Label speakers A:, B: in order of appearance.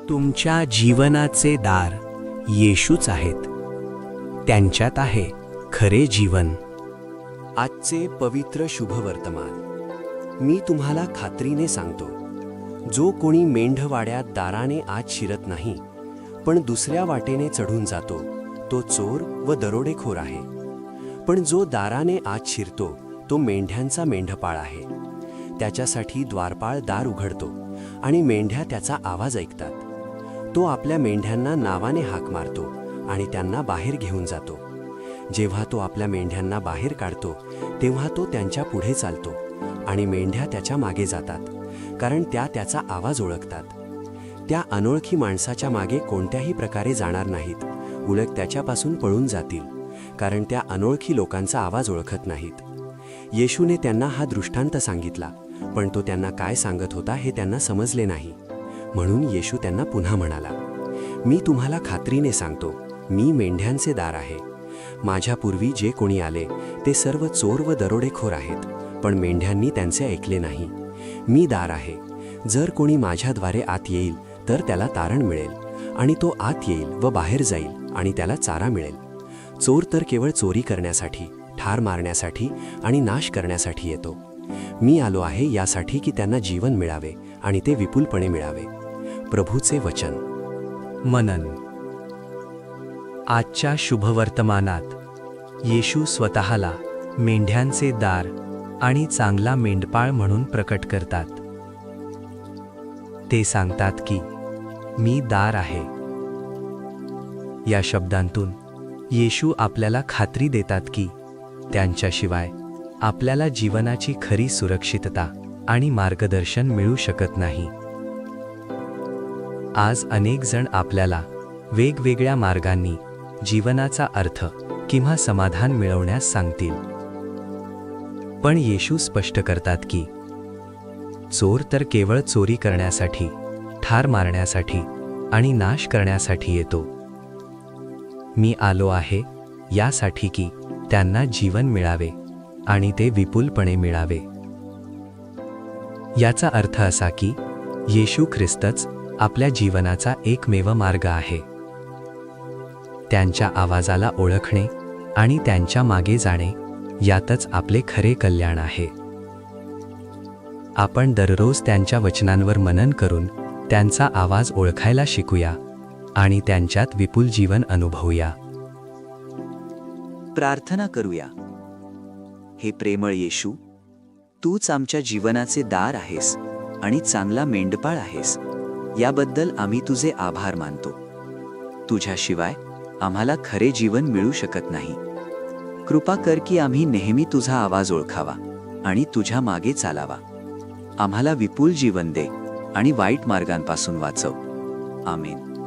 A: तुमच्या जीवनाचे दार येशूच आहेत. त्यांच्यात आहे खरे जीवन. आजचे पवित्र शुभवर्तमान. मी तुम्हाला खात्रीने सांगतो, जो कोणी मेंढवाड्यात दाराने आत शिरत नाही, पण दुसऱ्या वाटेने चढून जातो, तो चोर व दरोडेखोर आहे. पण जो दाराने आत शिरतो, तो मेंढ्यांचा मेंढपाळ आहे. त्याच्यासाठी द्वारपाळ दार उघडतो आणि मेंढ्या त्याचा आवाज ऐकतात. तो आपल्या मेंढ्यांना नावाने हाक मारतो आणि त्यांना बाहेर घेऊन जातो. जेव्हा तो आपल्या मेंढ्यांना बाहेर काढतो, तेव्हा तो त्यांच्या पुढे चालतो आणि मेंढ्या त्याच्या मागे जातात, कारण त्या त्याचा आवाज ओळखतात. त्या अनोळखी माणसाच्या मागे कोणत्याही प्रकारे जाणार नाहीत, उलट त्याच्यापासून पळून जातील, कारण त्या अनोळखी लोकांचा आवाज ओळखत नाहीत. येशूने त्यांना हा दृष्टांत सांगितला, पण तो त्यांना काय सांगत होता हे त्यांना समजले नाही. म्हणून येशू त्यांना पुन्हा म्हणाला, मी तुम्हाला खात्रीने सांगतो, मी मेंढ्यांचे दार आहे. माझ्यापूर्वी जे कोणी आले ते सर्व चोर व दरोडेखोर आहेत, पण मेंढ्यांनी त्यांचे ऐकले नाही. मी दार आहे. जर कोणी माझ्याद्वारे आत येईल तर त्याला तारण मिळेल, आणि तो आत येईल व बाहेर जाईल आणि त्याला चारा मिळेल. चोर तर केवळ चोरी करण्यासाठी, ठार मारण्यासाठी आणि नाश करण्यासाठी येतो. मी आलो आहे यासाठी की त्यांना जीवन मिळावे आणि ते विपुलपणे मिळावे. प्रभूचे वचन. मनन. आजच्या शुभवर्तमानात येशू स्वतःला मेंढ्यांचे दार आणि चांगला मेंढपाळ म्हणून प्रकट करतात. ते सांगतात की मी दार आहे. या शब्दांतून येशू आपल्याला खात्री देतात की त्यांच्याशिवाय आपल्याला जीवनाची खरी सुरक्षितता आणि मार्गदर्शन मिळू शकत नाही. आज अनेक जण आपल्याला वेगवेगळ्या मार्गांनी जीवनाचा अर्थ किंवा समाधान मिळवण्यास सांगतील. पण येशू स्पष्ट करतात की चोर तर केवळ चोरी करण्यासाठी, ठार मारण्यासाठी आणि नाश करण्यासाठी येतो. मी आलो आहे यासाठी की त्यांना जीवन मिळावे आणि ते विपुलपणे मिळावे. याचा अर्थ असा की येशू ख्रिस्तच आपल्या जीवनाचा एकमेव मार्ग आहे. त्यांच्या आवाजाला ओळखणे आणि त्यांच्या मागे जाणे यातच आपले खरे कल्याण आहे. आपण दररोज त्यांच्या वचनांवर मनन करून त्यांचा आवाज ओळखायला शिकूया आणि त्यांच्यात विपुल जीवन अनुभवूया.
B: प्रार्थना करूया. हे प्रेमळ येशू, तूच आमच्या जीवनाचे दार आहेस आणि चांगला मेंढपाळ आहेस. याबद्दल आम्ही तुझे आभार मानतो. तुझ्याशिवाय आम्हाला खरे जीवन मिळू शकत नाही. कृपा कर की आम्ही नेहमी तुझा आवाज ओळखावा आणि तुझ्या मागे चालावा. आम्हाला विपुल जीवन दे आणि वाईट मार्गांपासून वाचव. आमेन.